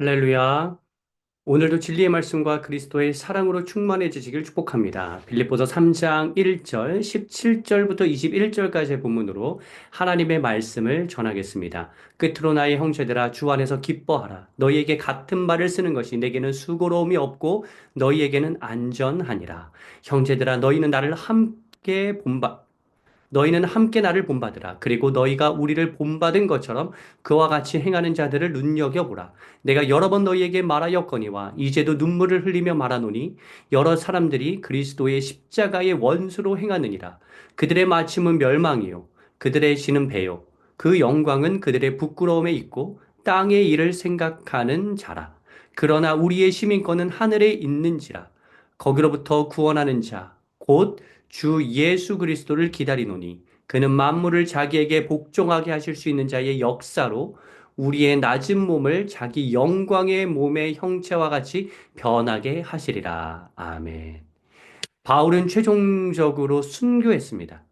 할렐루야. 오늘도 진리의 말씀과 그리스도의 사랑으로 충만해지시길 축복합니다. 빌립보서 3장 1절, 17절부터 21절까지의 본문으로 하나님의 말씀을 전하겠습니다. 끝으로 나의 형제들아 주 안에서 기뻐하라. 너희에게 같은 말을 쓰는 것이 내게는 수고로움이 없고 너희에게는 안전하니라. 형제들아 너희는 나를 함께 본받 너희는 함께 나를 본받으라. 그리고 너희가 우리를 본받은 것처럼 그와 같이 행하는 자들을 눈여겨보라. 내가 여러 번 너희에게 말하였거니와 이제도 눈물을 흘리며 말하노니 여러 사람들이 그리스도의 십자가의 원수로 행하느니라. 그들의 마침은 멸망이요. 그들의 신은 배요. 그 영광은 그들의 부끄러움에 있고 땅의 일을 생각하는 자라. 그러나 우리의 시민권은 하늘에 있는지라. 거기로부터 구원하는 자, 곧 주 예수 그리스도를 기다리노니 그는 만물을 자기에게 복종하게 하실 수 있는 자의 역사로 우리의 낮은 몸을 자기 영광의 몸의 형체와 같이 변하게 하시리라. 아멘. 바울은 최종적으로 순교했습니다.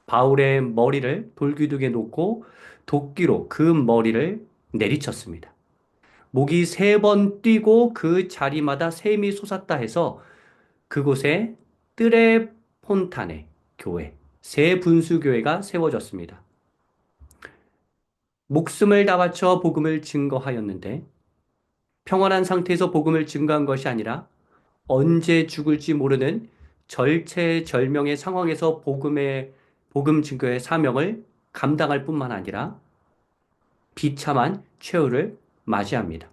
바울의 머리를 돌기둥에 놓고 도끼로 그 머리를 내리쳤습니다. 목이 세 번 뛰고 그 자리마다 샘이 솟았다 해서 그곳에 뜨레 폰타네 교회, 새 분수교회가 세워졌습니다. 목숨을 다 바쳐 복음을 증거하였는데 평안한 상태에서 복음을 증거한 것이 아니라 언제 죽을지 모르는 절체절명의 상황에서 복음 증거의 사명을 감당할 뿐만 아니라 비참한 최후를 맞이합니다.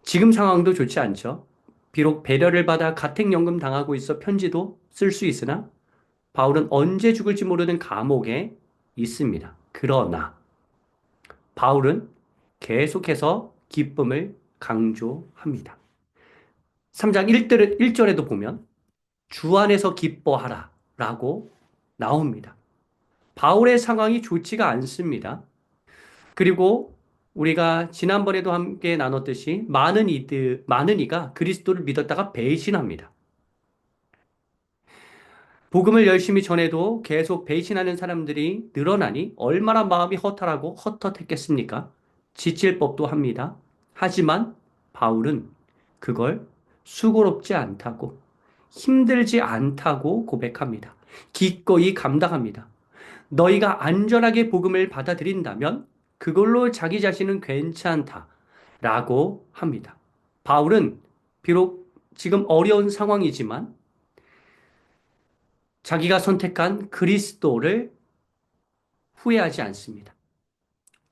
지금 상황도 좋지 않죠. 비록 배려를 받아 가택연금 당하고 있어 편지도 쓸 수 있으나 바울은 언제 죽을지 모르는 감옥에 있습니다. 그러나 바울은 계속해서 기쁨을 강조합니다. 3장 1절에도 보면 주 안에서 기뻐하라 라고 나옵니다. 바울의 상황이 좋지가 않습니다. 그리고 우리가 지난번에도 함께 나눴듯이 많은 이가 그리스도를 믿었다가 배신합니다. 복음을 열심히 전해도 계속 배신하는 사람들이 늘어나니 얼마나 마음이 허탈하고 헛헛했겠습니까? 지칠 법도 합니다. 하지만 바울은 그걸 수고롭지 않다고, 힘들지 않다고 고백합니다. 기꺼이 감당합니다. 너희가 안전하게 복음을 받아들인다면 그걸로 자기 자신은 괜찮다라고 합니다. 바울은 비록 지금 어려운 상황이지만 자기가 선택한 그리스도를 후회하지 않습니다.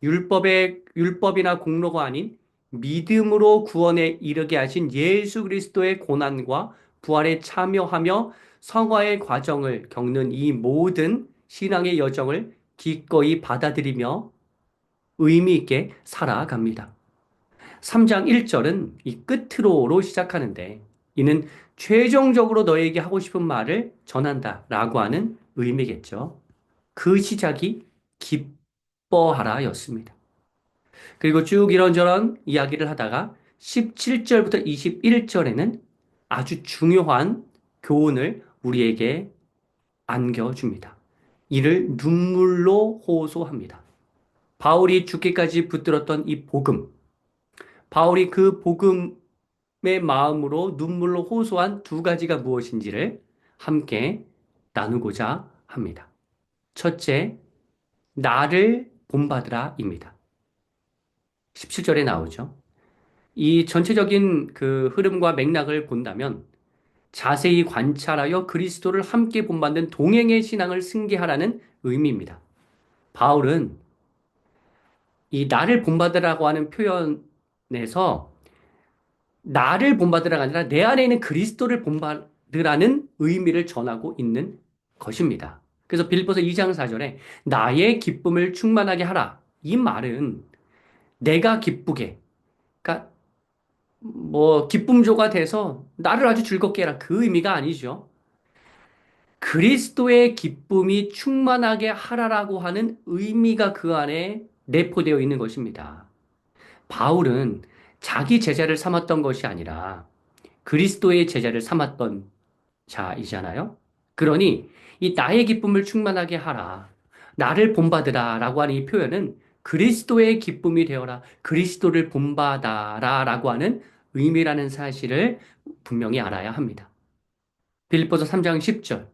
율법이나 공로가 아닌 믿음으로 구원에 이르게 하신 예수 그리스도의 고난과 부활에 참여하며 성화의 과정을 겪는 이 모든 신앙의 여정을 기꺼이 받아들이며 의미 있게 살아갑니다. 3장 1절은 이 끝으로로 시작하는데 이는 최종적으로 너에게 하고 싶은 말을 전한다 라고 하는 의미겠죠. 그 시작이 기뻐하라 였습니다. 그리고 쭉 이런저런 이야기를 하다가 17절부터 21절에는 아주 중요한 교훈을 우리에게 안겨줍니다. 이를 눈물로 호소합니다. 바울이 죽기까지 붙들었던 이 복음, 바울이 그 복음의 마음으로 눈물로 호소한 두 가지가 무엇인지를 함께 나누고자 합니다. 첫째, 나를 본받으라입니다. 17절에 나오죠. 이 전체적인 그 흐름과 맥락을 본다면 자세히 관찰하여 그리스도를 함께 본받는 동행의 신앙을 승계하라는 의미입니다. 바울은 이 나를 본받으라고 하는 표현에서 나를 본받으라가 아니라 내 안에 있는 그리스도를 본받으라는 의미를 전하고 있는 것입니다. 그래서 빌립보서 2장 4절에 나의 기쁨을 충만하게 하라. 이 말은 내가 기쁘게, 그러니까 뭐 기쁨조가 돼서 나를 아주 즐겁게 해라. 그 의미가 아니죠. 그리스도의 기쁨이 충만하게 하라라고 하는 의미가 그 안에 내포되어 있는 것입니다. 바울은 자기 제자를 삼았던 것이 아니라 그리스도의 제자를 삼았던 자이잖아요. 그러니 이 나의 기쁨을 충만하게 하라. 나를 본받으라 라고 하는 이 표현은 그리스도의 기쁨이 되어라. 그리스도를 본받아라. 라고 하는 의미라는 사실을 분명히 알아야 합니다. 빌립보서 3장 10절.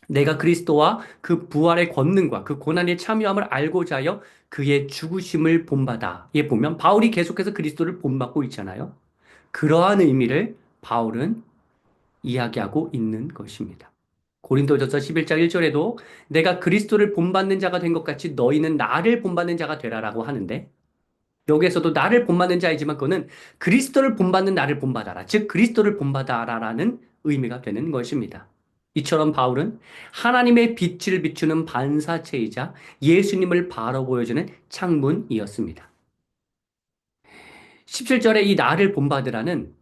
내가 그리스도와 그 부활의 권능과 그 고난의 참여함을 알고자 하여 그의 죽으심을 본받아. 예, 보면 바울이 계속해서 그리스도를 본받고 있잖아요. 그러한 의미를 바울은 이야기하고 있는 것입니다. 고린도전서 11장 1절에도 내가 그리스도를 본받는 자가 된 것 같이 너희는 나를 본받는 자가 되라라고 하는데 여기에서도 나를 본받는 자이지만 그거는 그리스도를 본받는 나를 본받아라. 즉 그리스도를 본받아라라는 의미가 되는 것입니다. 이처럼 바울은 하나님의 빛을 비추는 반사체이자 예수님을 바로 보여주는 창문이었습니다. 17절에 이 나를 본받으라는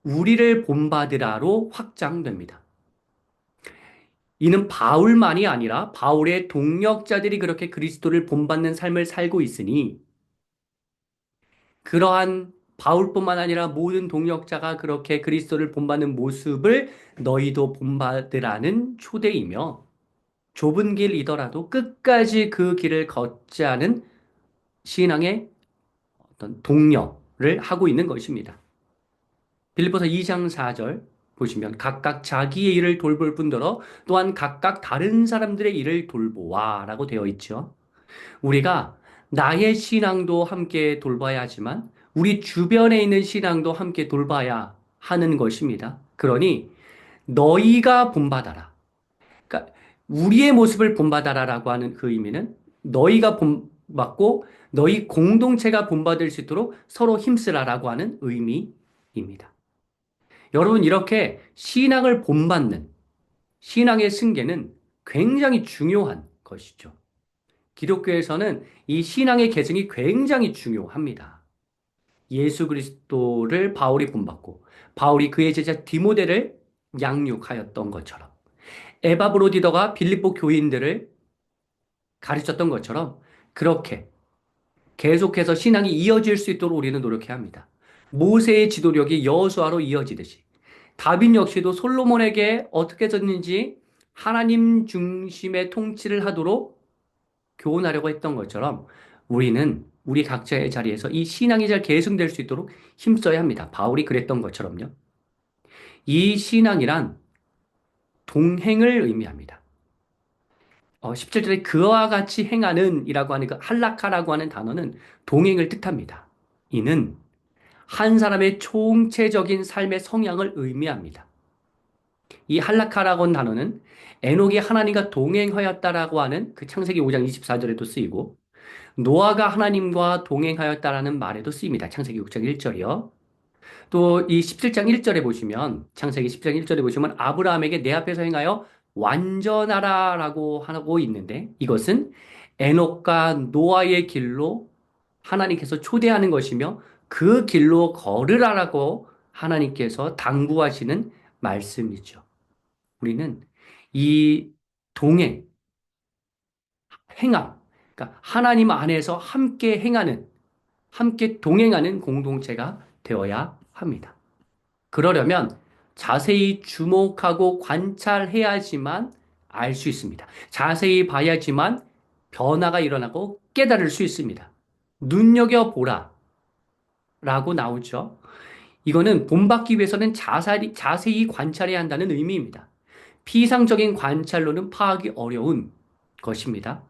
우리를 본받으라로 확장됩니다. 이는 바울만이 아니라 바울의 동역자들이 그렇게 그리스도를 본받는 삶을 살고 있으니 그러한 바울뿐만 아니라 모든 동역자가 그렇게 그리스도를 본받는 모습을 너희도 본받으라는 초대이며 좁은 길이더라도 끝까지 그 길을 걷자는 신앙의 어떤 독려를 하고 있는 것입니다. 빌립보서 2장 4절 보시면 각각 자기의 일을 돌볼 뿐더러 또한 각각 다른 사람들의 일을 돌보아라고 되어 있죠. 우리가 나의 신앙도 함께 돌봐야 하지만 우리 주변에 있는 신앙도 함께 돌봐야 하는 것입니다. 그러니 너희가 본받아라. 그러니까 우리의 모습을 본받아라라고 하는 그 의미는 너희가 본받고 너희 공동체가 본받을 수 있도록 서로 힘쓰라라고 하는 의미입니다. 여러분 이렇게 신앙을 본받는 신앙의 승계는 굉장히 중요한 것이죠. 기독교에서는 이 신앙의 계승이 굉장히 중요합니다. 예수 그리스도를 바울이 본받고 바울이 그의 제자 디모데를 양육하였던 것처럼 에바브로디더가 빌립보 교인들을 가르쳤던 것처럼 그렇게 계속해서 신앙이 이어질 수 있도록 우리는 노력해야 합니다. 모세의 지도력이 여호수아로 이어지듯이 다윗 역시도 솔로몬에게 어떻게 졌는지 하나님 중심의 통치를 하도록 교훈하려고 했던 것처럼 우리는 우리 각자의 자리에서 이 신앙이 잘 계승될 수 있도록 힘써야 합니다. 바울이 그랬던 것처럼요. 이 신앙이란 동행을 의미합니다. 17절에 그와 같이 행하는 이라고 하는 그 할라카라고 하는 단어는 동행을 뜻합니다. 이는 한 사람의 총체적인 삶의 성향을 의미합니다. 이 할라카라고 하는 단어는 에녹이 하나님과 동행하였다라고 하는 그 창세기 5장 24절에도 쓰이고 노아가 하나님과 동행하였다라는 말에도 쓰입니다. 창세기 6장 1절이요. 또 이 17장 1절에 보시면 창세기 10장 1절에 보시면 아브라함에게 내 앞에서 행하여 완전하라라고 하고 있는데 이것은 에녹과 노아의 길로 하나님께서 초대하는 것이며 그 길로 걸으라라고 하나님께서 당부하시는 말씀이죠. 우리는 이 동행, 행함, 그러니까 하나님 안에서 함께 행하는, 함께 동행하는 공동체가 되어야 합니다. 그러려면 자세히 주목하고 관찰해야지만 알 수 있습니다. 자세히 봐야지만 변화가 일어나고 깨달을 수 있습니다. 눈여겨보라 라고 나오죠. 이거는 본받기 위해서는 자세히 관찰해야 한다는 의미입니다. 피상적인 관찰로는 파악이 어려운 것입니다.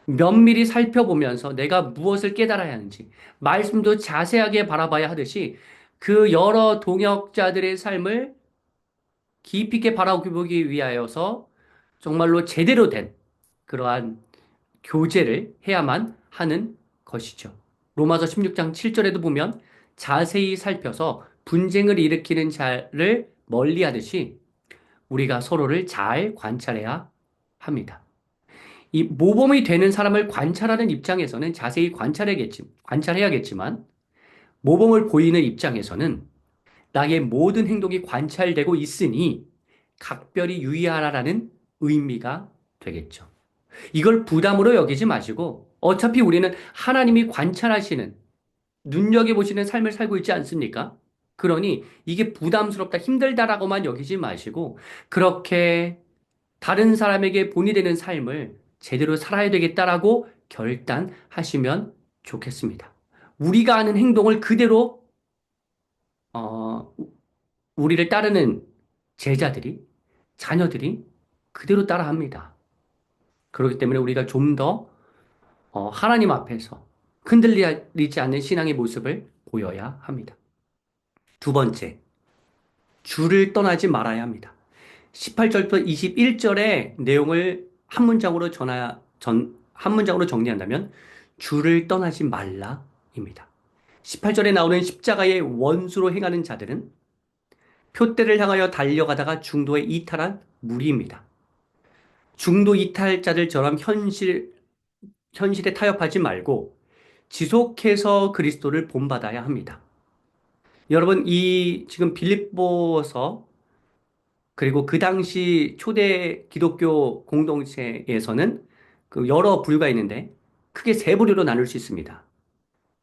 면밀히 살펴보면서 내가 무엇을 깨달아야 하는지, 말씀도 자세하게 바라봐야 하듯이 그 여러 동역자들의 삶을 깊이 있게 바라보기 위하여서 정말로 제대로 된 그러한 교제를 해야만 하는 것이죠. 로마서 16장 7절에도 보면 자세히 살펴서 분쟁을 일으키는 자를 멀리 하듯이 우리가 서로를 잘 관찰해야 합니다. 이 모범이 되는 사람을 관찰하는 입장에서는 자세히 관찰해야겠지만 모범을 보이는 입장에서는 나의 모든 행동이 관찰되고 있으니 각별히 유의하라라는 의미가 되겠죠. 이걸 부담으로 여기지 마시고 어차피 우리는 하나님이 관찰하시는 눈여겨보시는 삶을 살고 있지 않습니까? 그러니 이게 부담스럽다, 힘들다라고만 여기지 마시고 그렇게 다른 사람에게 본이 되는 삶을 제대로 살아야 되겠다라고 결단하시면 좋겠습니다. 우리가 하는 행동을 그대로 어, 우리를 따르는 제자들이 자녀들이 그대로 따라합니다. 그렇기 때문에 우리가 좀 더 하나님 앞에서 흔들리지 않는 신앙의 모습을 보여야 합니다. 두 번째, 주를 떠나지 말아야 합니다. 18절부터 21절의 내용을 한 문장으로 정리한다면 주를 떠나지 말라입니다. 18절에 나오는 십자가의 원수로 행하는 자들은 표대를 향하여 달려가다가 중도에 이탈한 무리입니다. 중도 이탈자들처럼 현실에 타협하지 말고 지속해서 그리스도를 본받아야 합니다. 여러분, 이 지금 빌립보서 그리고 그 당시 초대 기독교 공동체에서는 그 여러 부류가 있는데 크게 세 부류로 나눌 수 있습니다.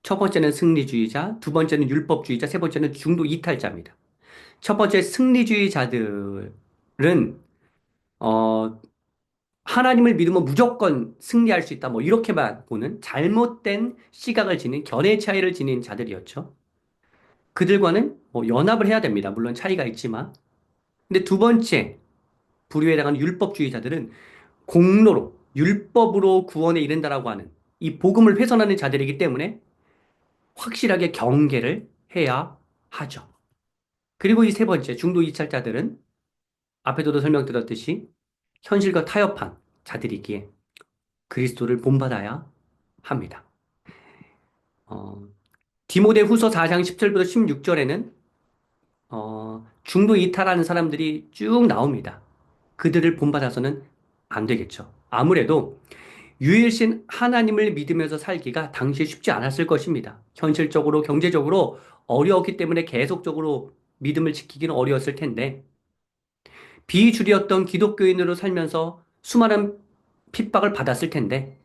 첫 번째는 승리주의자, 두 번째는 율법주의자, 세 번째는 중도 이탈자입니다. 첫 번째 승리주의자들은 어, 하나님을 믿으면 무조건 승리할 수 있다. 뭐 이렇게만 보는 잘못된 시각을 지닌 견해 차이를 지닌 자들이었죠. 그들과는 뭐 연합을 해야 됩니다. 물론 차이가 있지만. 근데 두 번째 부류에 해당하는 율법주의자들은 공로로 율법으로 구원에 이른다라고 하는 이 복음을 훼손하는 자들이기 때문에 확실하게 경계를 해야 하죠. 그리고 이 세 번째 중도 이찰자들은 앞에서도 설명드렸듯이 현실과 타협한 자들이기에 그리스도를 본받아야 합니다. 어, 디모데 후서 4장 10절부터 16절에는 중도 이탈하는 사람들이 쭉 나옵니다. 그들을 본받아서는 안 되겠죠. 아무래도 유일신 하나님을 믿으면서 살기가 당시에 쉽지 않았을 것입니다. 현실적으로, 경제적으로 어려웠기 때문에 계속적으로 믿음을 지키기는 어려웠을 텐데, 비주류였던 기독교인으로 살면서 수많은 핍박을 받았을 텐데,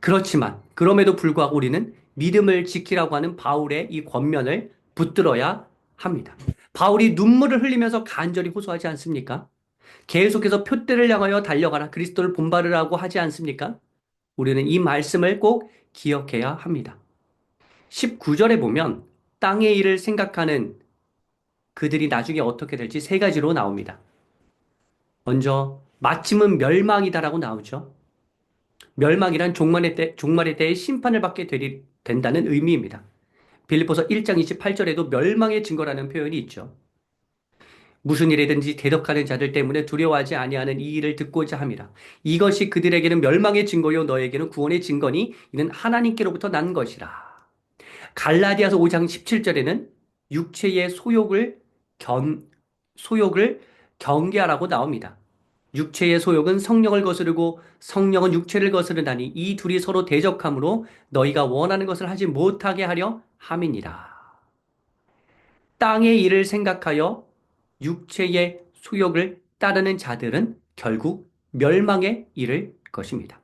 그렇지만, 그럼에도 불구하고 우리는 믿음을 지키라고 하는 바울의 이 권면을 붙들어야 합니다. 바울이 눈물을 흘리면서 간절히 호소하지 않습니까? 계속해서 표대를 향하여 달려가라 그리스도를 본받으라고 하지 않습니까? 우리는 이 말씀을 꼭 기억해야 합니다. 19절에 보면 땅의 일을 생각하는 그들이 나중에 어떻게 될지 세 가지로 나옵니다. 먼저 마침은 멸망이다라고 나오죠. 멸망이란 종말의 때에 심판을 받게 된다는 의미입니다. 빌립보서 1장 28절에도 멸망의 증거라는 표현이 있죠. 무슨 일이든지 대적하는 자들 때문에 두려워하지 아니하는 이 일을 듣고자 함이라. 이것이 그들에게는 멸망의 증거요 너에게는 구원의 증거니 이는 하나님께로부터 난 것이라. 갈라디아서 5장 17절에는 육체의 소욕을 경계하라고 나옵니다. 육체의 소욕은 성령을 거스르고 성령은 육체를 거스르다니 이 둘이 서로 대적함으로 너희가 원하는 것을 하지 못하게 하려 함이니라. 땅의 일을 생각하여 육체의 소욕을 따르는 자들은 결국 멸망에 이를 것입니다.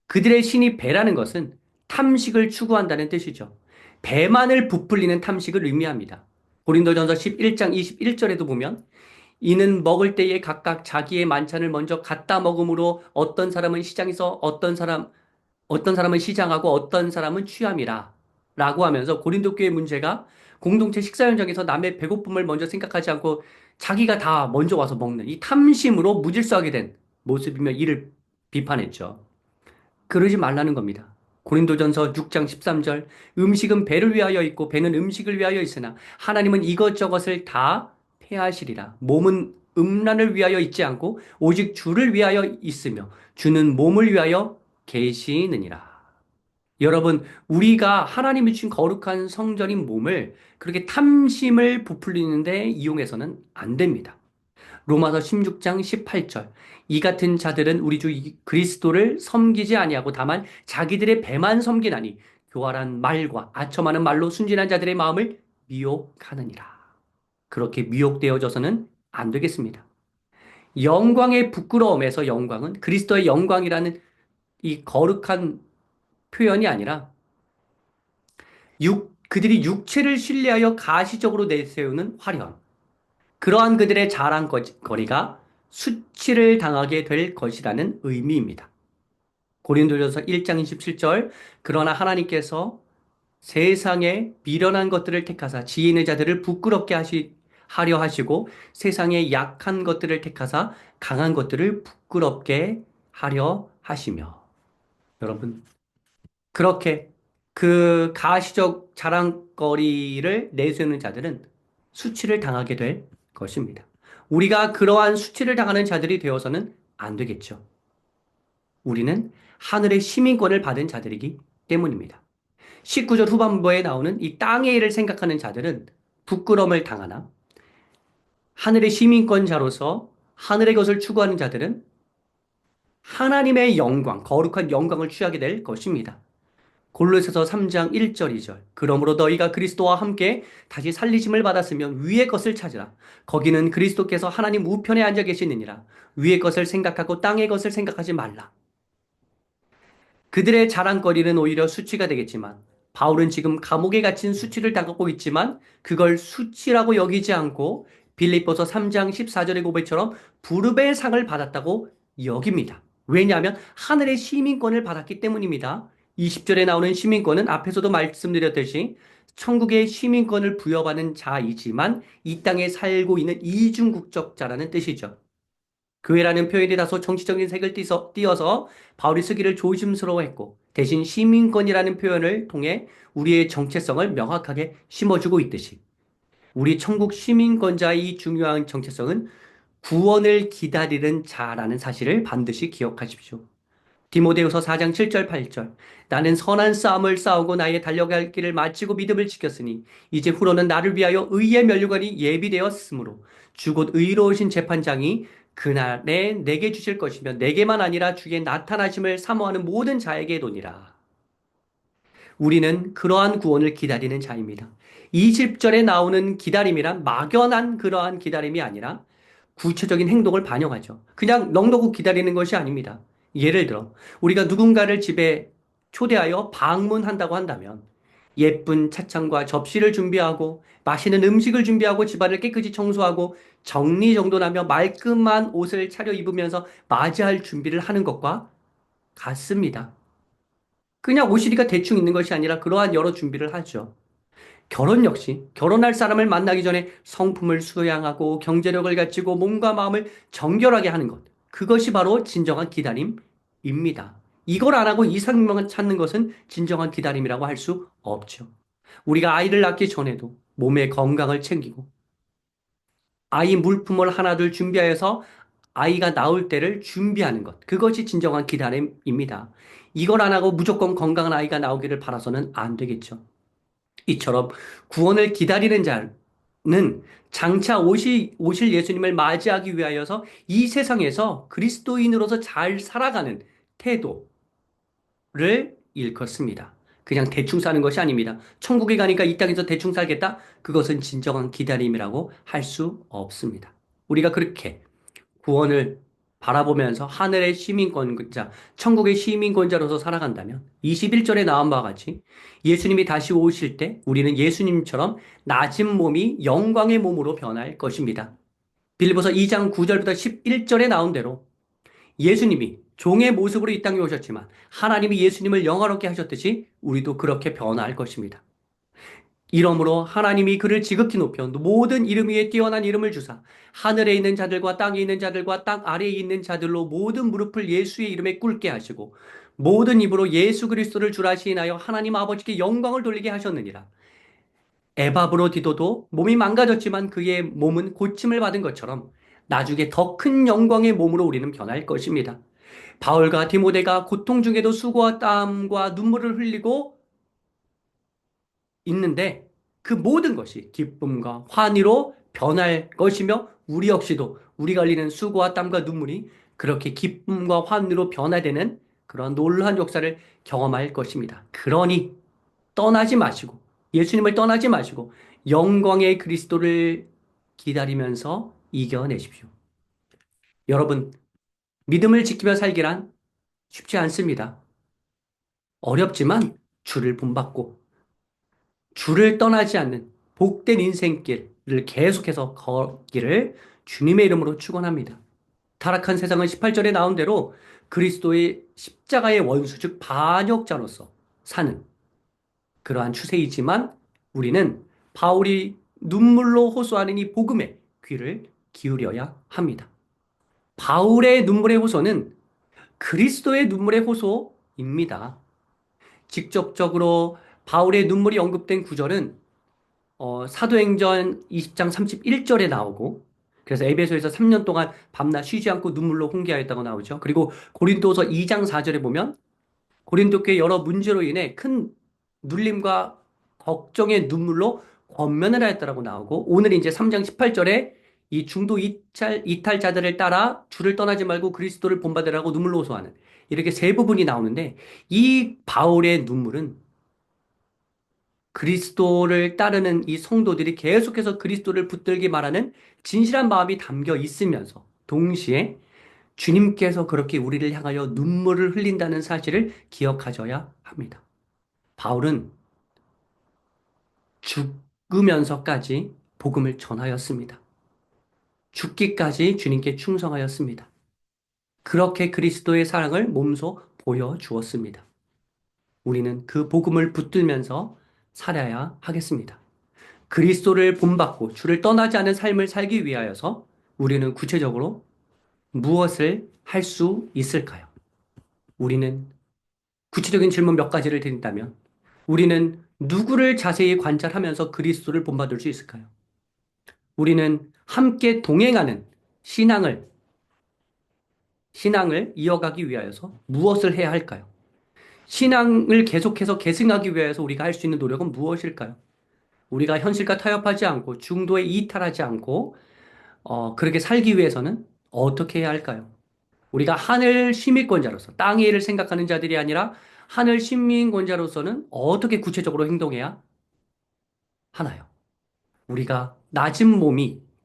그들의 신이 배라는 것은 탐식을 추구한다는 뜻이죠. 배만을 부풀리는 탐식을 의미합니다. 고린도전서 11장 21절에도 보면 이는 먹을 때에 각각 자기의 만찬을 먼저 갖다 먹음으로 어떤 사람은 시장하고 어떤 사람은 취함이라 라고 하면서 고린도 교회 문제가 공동체 식사 현장에서 남의 배고픔을 먼저 생각하지 않고 자기가 다 먼저 와서 먹는 이 탐심으로 무질서하게 된 모습이며 이를 비판했죠. 그러지 말라는 겁니다. 고린도전서 6장 13절 음식은 배를 위하여 있고 배는 음식을 위하여 있으나 하나님은 이것저것을 다 폐하시리라. 몸은 음란을 위하여 있지 않고 오직 주를 위하여 있으며 주는 몸을 위하여 계시느니라. 여러분, 우리가 하나님이 주신 거룩한 성전인 몸을 그렇게 탐심을 부풀리는데 이용해서는 안 됩니다. 로마서 16장 18절. 이 같은 자들은 우리 주 그리스도를 섬기지 아니하고 다만 자기들의 배만 섬기나니 교활한 말과 아첨하는 말로 순진한 자들의 마음을 미혹하느니라. 그렇게 미혹되어져서는 안 되겠습니다. 영광의 부끄러움에서 영광은 그리스도의 영광이라는 이 거룩한 표현이 아니라 그들이 육체를 신뢰하여 가시적으로 내세우는 화려함. 그러한 그들의 자랑거리가 수치를 당하게 될 것이라는 의미입니다. 고린도전서 1장 27절. 그러나 하나님께서 세상에 미련한 것들을 택하사 지혜 있는 자들을 부끄럽게 하려 하시고 세상에 약한 것들을 택하사 강한 것들을 부끄럽게 하려 하시며. 여러분, 그렇게 그 가시적 자랑거리를 내세우는 자들은 수치를 당하게 될 것입니다. 우리가 그러한 수치를 당하는 자들이 되어서는 안 되겠죠. 우리는 하늘의 시민권을 받은 자들이기 때문입니다. 19절 후반부에 나오는 이 땅의 일을 생각하는 자들은 부끄러움을 당하나 하늘의 시민권자로서 하늘의 것을 추구하는 자들은 하나님의 영광, 거룩한 영광을 취하게 될 것입니다. 골로새서 3장 1절 2절. 그러므로 너희가 그리스도와 함께 다시 살리심을 받았으면 위의 것을 찾으라. 거기는 그리스도께서 하나님 우편에 앉아 계시느니라. 위의 것을 생각하고 땅의 것을 생각하지 말라. 그들의 자랑거리는 오히려 수치가 되겠지만 바울은 지금 감옥에 갇힌 수치를 당하고 있지만 그걸 수치라고 여기지 않고 빌립보서 3장 14절의 고백처럼 부르베의 상을 받았다고 여깁니다. 왜냐하면 하늘의 시민권을 받았기 때문입니다. 20절에 나오는 시민권은 앞에서도 말씀드렸듯이 천국의 시민권을 부여받은 자이지만 이 땅에 살고 있는 이중국적자라는 뜻이죠. 교회라는 표현이 다소 정치적인 색을 띄어서 바울이 쓰기를 조심스러워했고 대신 시민권이라는 표현을 통해 우리의 정체성을 명확하게 심어주고 있듯이 우리 천국 시민권자의 이 중요한 정체성은 구원을 기다리는 자라는 사실을 반드시 기억하십시오. 디모데후서 4장 7절 8절. 나는 선한 싸움을 싸우고 나의 달려갈 길을 마치고 믿음을 지켰으니 이제 후로는 나를 위하여 의의 면류관이 예비되었으므로 주곧 의로우신 재판장이 그날에 내게 주실 것이며 내게만 아니라 주의 나타나심을 사모하는 모든 자에게도니라. 우리는 그러한 구원을 기다리는 자입니다. 20절에 나오는 기다림이란 막연한 그러한 기다림이 아니라 구체적인 행동을 반영하죠. 그냥 넋놓고 기다리는 것이 아닙니다. 예를 들어 우리가 누군가를 집에 초대하여 방문한다고 한다면 예쁜 차창과 접시를 준비하고 맛있는 음식을 준비하고 집안을 깨끗이 청소하고 정리정돈하며 말끔한 옷을 차려 입으면서 맞이할 준비를 하는 것과 같습니다. 그냥 옷이니까 대충 있는 것이 아니라 그러한 여러 준비를 하죠. 결혼 역시 결혼할 사람을 만나기 전에 성품을 수양하고 경제력을 갖추고 몸과 마음을 정결하게 하는 것. 그것이 바로 진정한 기다림입니다. 이걸 안 하고 이상만 찾는 것은 진정한 기다림이라고 할 수 없죠. 우리가 아이를 낳기 전에도 몸의 건강을 챙기고 아이 물품을 하나둘 준비하여서 아이가 나올 때를 준비하는 것. 그것이 진정한 기다림입니다. 이걸 안 하고 무조건 건강한 아이가 나오기를 바라서는 안 되겠죠. 이처럼 구원을 기다리는 자는 장차 오실 예수님을 맞이하기 위하여서 이 세상에서 그리스도인으로서 잘 살아가는 태도를 일컫습니다. 그냥 대충 사는 것이 아닙니다. 천국에 가니까 이 땅에서 대충 살겠다? 그것은 진정한 기다림이라고 할 수 없습니다. 우리가 그렇게 구원을 바라보면서 하늘의 시민권자, 천국의 시민권자로서 살아간다면 21절에 나온 바와 같이 예수님이 다시 오실 때 우리는 예수님처럼 낮은 몸이 영광의 몸으로 변할 것입니다. 빌립보서 2장 9절부터 11절에 나온 대로 예수님이 종의 모습으로 이 땅에 오셨지만 하나님이 예수님을 영화롭게 하셨듯이 우리도 그렇게 변할 것입니다. 이러므로 하나님이 그를 지극히 높여 모든 이름 위에 뛰어난 이름을 주사 하늘에 있는 자들과 땅에 있는 자들과 땅 아래에 있는 자들로 모든 무릎을 예수의 이름에 꿇게 하시고 모든 입으로 예수 그리스도를 주라 시인하여 하나님 아버지께 영광을 돌리게 하셨느니라. 에바브로디도도 몸이 망가졌지만 그의 몸은 고침을 받은 것처럼 나중에 더 큰 영광의 몸으로 우리는 변할 것입니다. 바울과 디모데가 고통 중에도 수고와 땀과 눈물을 흘리고 있는데 그 모든 것이 기쁨과 환희로 변할 것이며 우리 역시도 우리가 흘리는 수고와 땀과 눈물이 그렇게 기쁨과 환희로 변화되는 그런 놀라운 역사를 경험할 것입니다. 그러니 떠나지 마시고 예수님을 떠나지 마시고 영광의 그리스도를 기다리면서 이겨내십시오. 여러분, 믿음을 지키며 살기란 쉽지 않습니다. 어렵지만 주를 본받고 주를 떠나지 않는 복된 인생길을 계속해서 걷기를 주님의 이름으로 축원합니다. 타락한 세상은 18절에 나온 대로 그리스도의 십자가의 원수, 즉 반역자로서 사는 그러한 추세이지만 우리는 바울이 눈물로 호소하는 이 복음에 귀를 기울여야 합니다. 바울의 눈물의 호소는 그리스도의 눈물의 호소입니다. 직접적으로 바울의 눈물이 언급된 구절은 사도행전 20장 31절에 나오고 그래서 에베소에서 3년 동안 밤낮 쉬지 않고 눈물로 훈계하였다고 나오죠. 그리고 고린도서 2장 4절에 보면 고린도 교회 여러 문제로 인해 큰 눌림과 걱정의 눈물로 권면을 하였다라고 나오고 오늘 이제 3장 18절에 이 중도 이탈자들을 따라 주를 떠나지 말고 그리스도를 본받으라고 눈물로 호소하는 이렇게 세 부분이 나오는데 이 바울의 눈물은 그리스도를 따르는 이 성도들이 계속해서 그리스도를 붙들기 바라는 진실한 마음이 담겨 있으면서 동시에 주님께서 그렇게 우리를 향하여 눈물을 흘린다는 사실을 기억하셔야 합니다. 바울은 죽으면서까지 복음을 전하였습니다. 죽기까지 주님께 충성하였습니다. 그렇게 그리스도의 사랑을 몸소 보여주었습니다. 우리는 그 복음을 붙들면서 살아야 하겠습니다. 그리스도를 본받고 주를 떠나지 않은 삶을 살기 위하여서 우리는 구체적으로 무엇을 할 수 있을까요? 우리는 구체적인 질문 몇 가지를 드린다면 우리는 누구를 자세히 관찰하면서 그리스도를 본받을 수 있을까요? 우리는 함께 동행하는 신앙을 이어가기 위하여서 무엇을 해야 할까요? 신앙을 계속해서 계승하기 위해서 우리가 할 수 있는 노력은 무엇일까요? 우리가 현실과 타협하지 않고 중도에 이탈하지 않고 그렇게 살기 위해서는 어떻게 해야 할까요? 우리가 하늘 시민권자로서 땅의 일을 생각하는 자들이 아니라 하늘 시민권자로서는 어떻게 구체적으로 행동해야 하나요? 우리가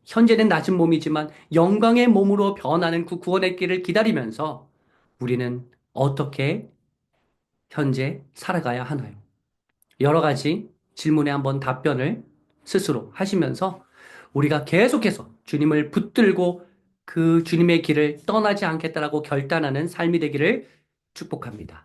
현재는 낮은 몸이지만 영광의 몸으로 변하는 그 구원의 길을 기다리면서 우리는 어떻게 현재 살아가야 하나요? 여러 가지 질문에 한번 답변을 스스로 하시면서 우리가 계속해서 주님을 붙들고 그 주님의 길을 떠나지 않겠다라고 결단하는 삶이 되기를 축복합니다.